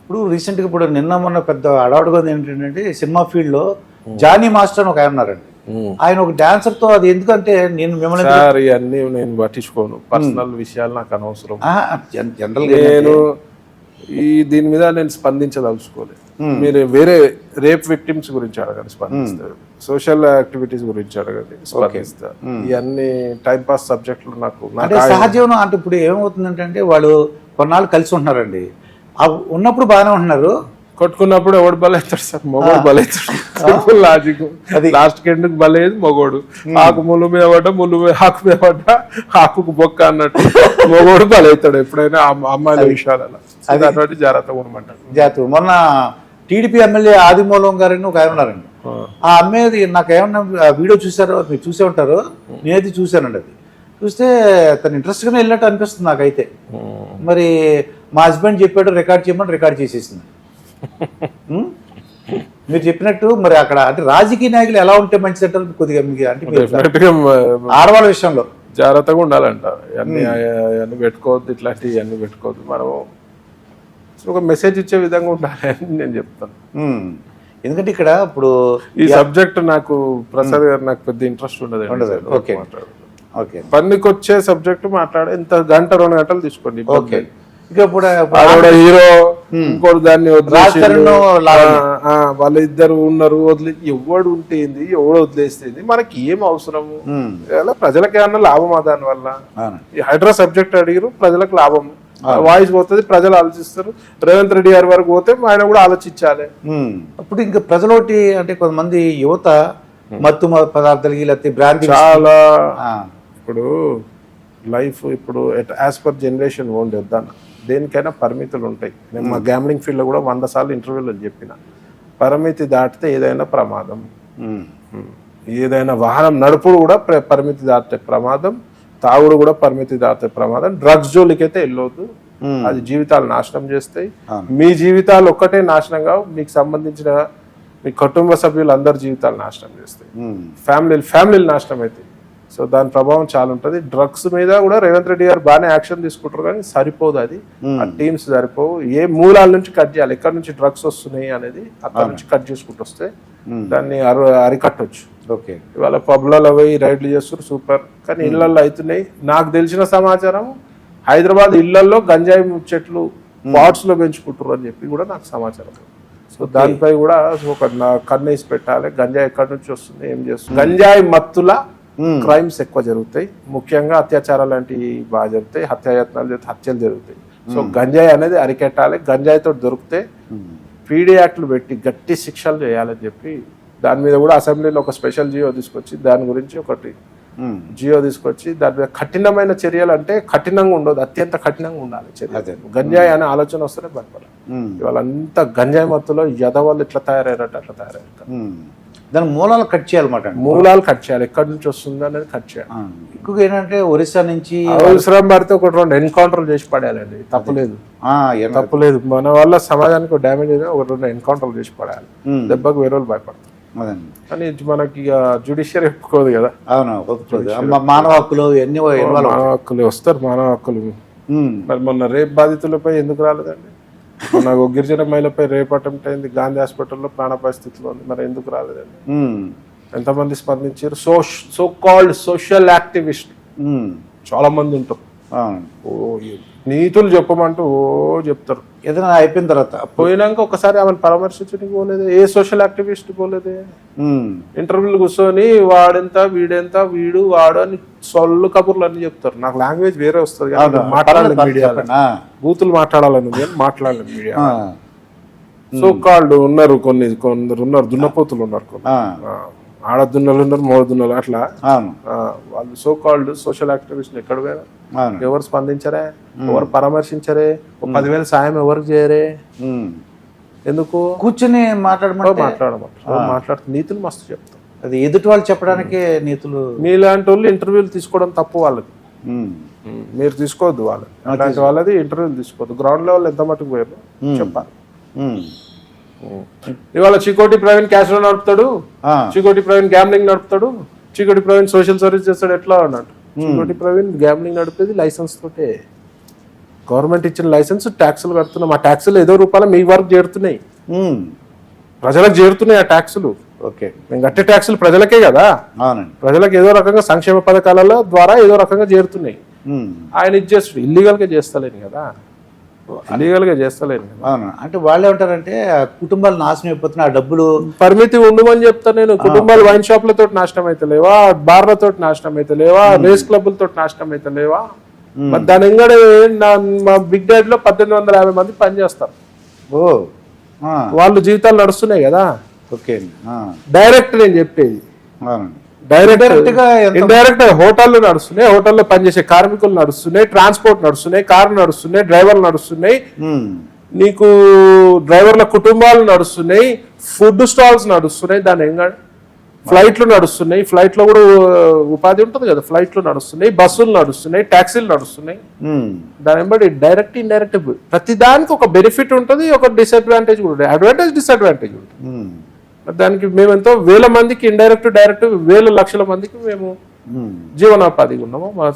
ఇప్పుడు రీసెంట్గా ఇప్పుడు నిన్న మొన్న పెద్ద అడవాడుగా ఏంటంటే సినిమా ఫీల్డ్లో జానీ మాస్టర్ అని ఒక ఆయన ఉన్నారండి. ఆయన ఒక డాన్సర్ తో అది ఎందుకంటే నేను మిమ్మల్ని సార్ ఇవన్నీ నేను పట్టించుకోను, పర్సనల్ విషయాలు నాకు అనవసరం. జనరల్ నేను దీని మీద నేను స్పందించదలుచుకోలేదు. మీరు వేరే రేప్ విక్టిమ్స్ గురించి అడగండి, స్పందిస్తారు. సోషల్ యాక్టివిటీస్ గురించి అడగండి, స్పందిస్తారు. ఇవన్నీ టైం పాస్ సబ్జెక్టులు నాకు అంటే సహజీవనం. అంటే ఇప్పుడు ఏమవుతుందంటే వాళ్ళు కొన్నాళ్ళు కలిసి ఉంటున్నారండి, ఉన్నప్పుడు బాగానే ఉంటున్నారు, కొట్టుకున్నప్పుడు ఎవడు బలవుతాడు సార్? మొగోడు బలవుతాడు. లాజిక్ లాస్ట్ ఎందుకు బలేదు మొగోడు. ఆకు ముళ్ళు మీద పడ్డా, ముళ్ళు ఆకు మీద పడ్డా, ఆకుకు బొక్క అన్నట్టు మొగోడు బలవుతాడు ఎప్పుడైనా అమ్మాయిల విషయాలలో. అటువంటి జాగ్రత్తగా ఉండమంటారు. జాగ్రత్త. మొన్న టీడీపీ ఎమ్మెల్యే ఆదిమూలం గారని ఒక ఆయన ఉన్నారండి. ఆ అమ్మాయి నాకేమన్నా వీడియో చూసారో, మీరు చూసే ఉంటారు, నేనైతే చూశానండి. అది చూస్తే తను ఇంట్రెస్ట్గానే వెళ్ళినట్టు అనిపిస్తుంది నాకైతే. మరి మా హస్బెండ్ చెప్పాడు రికార్డ్ చేయమని, రికార్డ్ చేసేసింది. మీరు చెప్పినట్టు మరి అక్కడ అంటే రాజకీయ నాయకులు ఎలా ఉంటే మంచిది అంటారు కొద్దిగా మీకు? అంటే ఆడవాళ్ళ విషయంలో జాగ్రత్తగా ఉండాలంట. అన్ని పెట్టుకోవద్దు, ఇట్లాంటివి అన్ని పెట్టుకోవద్దు. మనం ఒక మెసేజ్ ఇచ్చే విధంగా ఉండాలి అని నేను చెప్తాను. ఎందుకంటే ఇక్కడ ఇప్పుడు ఈ సబ్జెక్ట్ నాకు ప్రసాద్ గారు నాకు పెద్ద ఇంట్రెస్ట్ ఉండదు. ఓకే ఓకే, పనికి వచ్చే సబ్జెక్ట్ మాట్లాడే ఇంత గంట 2 గంటలు తీసుకోండి. ఓకే. ఇక ఇప్పుడు హీరో ఇంకోటి దాన్ని వాళ్ళిద్దరు ఉన్నారు, వదిలే ఎవడు ఉంటేంది, ఎవడు వదిలేస్తేంది, మనకి ఏం అవసరము? ప్రజలకు ఏమన్నా లాభమా దాని వల్ల? హైడ్రా సబ్జెక్ట్ అడిగారు, ప్రజలకు లాభం, వాయిస్ పోతుంది, ప్రజలు ఆలోచిస్తారు. రేవంత్ రెడ్డి గారి వరకు పోతే ఆయన కూడా ఆలోచించాలి. అప్పుడు ఇంకా ప్రజలోటి అంటే కొంతమంది యువత మత్తు పదార్థాలకి లేకపోతే భ్రాంతి చాలా. ఇప్పుడు లైఫ్ ఇప్పుడు యాజ్ పర్ జనరేషన్ ఓన్ వద్దాను, దేనికైనా పరిమితులు ఉంటాయి. నేను మా గ్యామ్లింగ్ ఫీల్డ్లో కూడా 100 సార్లు ఇంటర్వ్యూలో చెప్పిన, పరిమితి దాటితే ఏదైనా ప్రమాదం. ఏదైనా వాహనం నడుపుడు కూడా పరిమితి దాటితే ప్రమాదం, తాగుడు కూడా పరిమితి దాటితే ప్రమాదం. డ్రగ్స్ జోలికైతే వెళ్ళొద్దు, అది జీవితాలు నాశనం చేస్తాయి. మీ జీవితాలు ఒక్కటే నాశనం కావు, మీకు సంబంధించిన మీ కుటుంబ సభ్యులు అందరి జీవితాలు నాశనం చేస్తాయి, ఫ్యామిలీలు నాశనం అవుతాయి. సో దాని ప్రభావం చాలా ఉంటుంది. డ్రగ్స్ మీద కూడా రేవంత్ రెడ్డి గారు బాగానే యాక్షన్ తీసుకుంటారు, కానీ సరిపోదు. అది ఆ టీమ్స్ సరిపోవు. ఏ మూలాల నుంచి కట్ చేయాలి, ఎక్కడి నుంచి డ్రగ్స్ వస్తున్నాయి అనేది అక్కడ నుంచి కట్ చేసుకుంటూ వస్తే దాన్ని అరికట్టవచ్చు. ఓకే, ఇవాళ పబ్లలో పోయి రైడ్లు చేస్తారు, సూపర్. కానీ ఇళ్లలో అవుతున్నాయి. నాకు తెలిసిన సమాచారం హైదరాబాద్ ఇళ్లలో గంజాయి చెట్లు పాట్స్ లో పెంచుకుంటారు అని చెప్పి కూడా నాకు సమాచారం. సో దానిపై కూడా ఒక కన్నేసి పెట్టాలి. గంజాయి ఎక్కడి నుంచి వస్తుంది, ఏం చేస్తుంది? గంజాయి మత్తుల క్రైమ్స్ ఎక్కువ జరుగుతాయి, ముఖ్యంగా అత్యాచారాలు లాంటివి బాగా జరుగుతాయి, హత్యాయత్నాలు జరిగితే హత్యలు జరుగుతాయి. సో గంజాయి అనేది అరికెట్టాలి. గంజాయితో దొరికితే పీడీ యాక్ట్లు పెట్టి గట్టి శిక్షలు చేయాలని చెప్పి దాని మీద కూడా అసెంబ్లీలో ఒక స్పెషల్ జియో తీసుకొచ్చి దాని గురించి ఒకటి జియో తీసుకొచ్చి దాని మీద కఠినమైన చర్యలు, అంటే కఠినంగా ఉండదు, అత్యంత కఠినంగా ఉండాలి చర్య. గంజాయి అనే ఆలోచన వస్తేనే భయపడాలి. ఇవాళ అంతా గంజాయి మత్తులో యదవాళ్ళు ఇట్లా తయారయ్యారట అట్లా తయారయ్యారు. దాని మూలాలు కట్ చేయాలన్నమాట. మూలాలు కట్ చేయాలి, ఎక్కడి నుంచి వస్తుంది అనేది కట్ చేయాలి. ఎక్కువగా ఏంటంటే ఒరిస్సా నుంచి అవసరం పడితే ఒకటి 2 ఎన్కౌంటర్లు చేసి పడేయాలండి, తప్పులేదు. తప్పులేదు, మన వల్ల సమాజానికి డ్యామేజ్ అయితే ఒకటి 2 ఎన్కౌంటర్లు చేసి పడేయాలి. దెబ్బకు వేరే వాళ్ళు భయపడతారు. కానీ మనకి జ్యుడిషియరీ ఒప్పుకోదు కదా. అవును, మానవ హక్కులు ఎన్ని మానవ హక్కులు వస్తారు, మానవ హక్కులు. మరి మొన్న రేప్ బాధితులపై ఎందుకు రాలేదండి? నాకు గిరిజన మహిళపై రేప్ అటెంప్ట్ అయింది, గాంధీ హాస్పిటల్లో ప్రాణాపాయ స్థితిలో ఉంది, మరి ఎందుకు రాలేదండి? ఎంతమంది స్పందించారు? సో కాల్డ్ సోషల్ యాక్టివిస్ట్ చాలా మంది ఉంటారు. నీతులు చెప్పమంటూ చెప్తారు. ఏదైనా అయిపోయిన తర్వాత పోయినాక ఒకసారి ఆమెను పరామర్శించడానికి పోలేదు, ఏ సోషల్ యాక్టివిస్ట్ పోలేదే. ఇంటర్వ్యూలు కూర్చొని వాడెంత, వీడెంత, వీడు వాడు అని సొల్లు కబుర్లు అన్ని చెప్తారు. నాకు లాంగ్వేజ్ వేరే వస్తుంది, మాట్లాడాలి మీడియా, బూతులు మాట్లాడాలని మాట్లాడలేదు మీడియా. సో కాల్డ్ ఉన్నారు, కొందరు ఉన్నారు, దున్నపోతులు ఉన్నారు, ఆడదున్నలు ఉన్నారు, మోడుదున్నలు, అట్లా వాళ్ళు సో కాల్డ్ సోషల్ యాక్టివిస్ట్ ఎక్కడ పోయారు? ఎవరు స్పందించరే, ఎవరు పరామర్శించరే, 10,000 సాయం ఎవరికి చేయరే? ఎందుకు? కూర్చొని మాట్లాడుతూ నీతులు మస్తు చెప్తాం. అది ఎదుటి వాళ్ళు చెప్పడానికే నీతులు. మీలాంటి వాళ్ళు ఇంటర్వ్యూలు తీసుకోవడం తప్పు వాళ్ళది, మీరు తీసుకోవద్దు. అలాంటి వాళ్ళది ఇంటర్వ్యూలు తీసుకోవద్దు. గ్రౌండ్ లెవెల్ ఎంత మటుకు పోయారు చెప్పాలి. ఇవాళ చికోటి ప్రవీణ్ క్యాసినో నడుపుతాడు, చికోటి ప్రవీణ్ గ్యాంబ్లింగ్ నడుపుతాడు, చికోటి ప్రవీణ్ సోషల్ సర్వీస్ చేస్తాడు, ఎట్లా అన్నట్టు. చికోటి ప్రవీణ్ గ్యాంబ్లింగ్ నడిపేది లైసెన్స్ తోటే. గవర్నమెంట్ ఇచ్చిన లైసెన్స్ ట్యాక్సులు కడుతున్నాం, ఆ ట్యాక్సులు ఏదో రూపాయలు మీ వరకు చేరుతున్నాయి, ఉమ్, ప్రజలకు చేరుతున్నాయి ఆ ట్యాక్సులు. ఓకే, మేము కట్టే ట్యాక్సులు ప్రజలకే కదా, అవునండి. ప్రజలకు ఏదో రకంగా సంక్షేమ పథకాల ద్వారా ఏదో రకంగా చేరుతున్నాయి. ఉమ్, ఆయన ఇది చేస్తాడు, ఇల్లీగల్గా చేస్తలేను కదా, ఇల్లీగల్గా చేస్తలేను కదా. అవును, అంటే వాళ్ళు ఏమంటారంటే ఆ కుటుంబాలు నాశనం అయిపోతున్నాయి, ఆ డబ్బులు పరిమితి ఉండమని చెప్తా నేను. కుటుంబాలు వైన్ షాప్లతో నాశనం అయితే లేవా, బార్లతో నాశనం అయితే లేవా, రేస్ క్లబ్లతో నాశనం అయితే లేవా. మరి దాని ఎంగడే మా బిగ్ డాడీలో 1850 మంది పనిచేస్తారు, ఓ, ఆ, వాళ్ళు జీవితాలు నడుస్తున్నాయి కదా. ఓకే అండి, ఆ, డైరెక్ట్ నేను చెప్పేది, అవునండి. డైరెక్ట్ గా ఎంత- ఇండైరెక్ట్ హోటళ్ళు నడుస్తున్నాయి, హోటల్లో పనిచేసే కార్మికులు నడుస్తున్నాయి, ట్రాన్స్పోర్ట్ నడుస్తున్నాయి, కార్లు నడుస్తున్నాయి, డ్రైవర్లు నడుస్తున్నాయి, ఉమ్, నీకు డ్రైవర్ల కుటుంబాలు నడుస్తున్నాయి, ఫుడ్ స్టాల్స్ నడుస్తున్నాయి, దాని ఎంగా ఫ్లైట్లు నడుస్తున్నాయి, ఫ్లైట్లో కూడా ఉపాధి ఉంటుంది కదా, ఫ్లైట్లు నడుస్తున్నాయి, బస్సులు నడుస్తున్నాయి, ట్యాక్సీలు నడుస్తున్నాయి. ఉమ్, దాని బట్టి డైరెక్ట్ ఇండైరెక్ట్ ప్రతి దానికి ఒక బెనిఫిట్ ఉంటుంది, ఒక డిసడ్వాంటేజ్ కూడా ఉంటుంది, అడ్వాంటేజ్ డిసడ్వాంటేజ్ ఉంటుంది. ఉమ్, దానికి మేము ఎంతో వేల మందికి ఇండైరెక్ట్ డైరెక్ట్ వేల లక్షల మందికి మేము ఉమ్. జీవనోపాధిగా ఉన్నాము. మా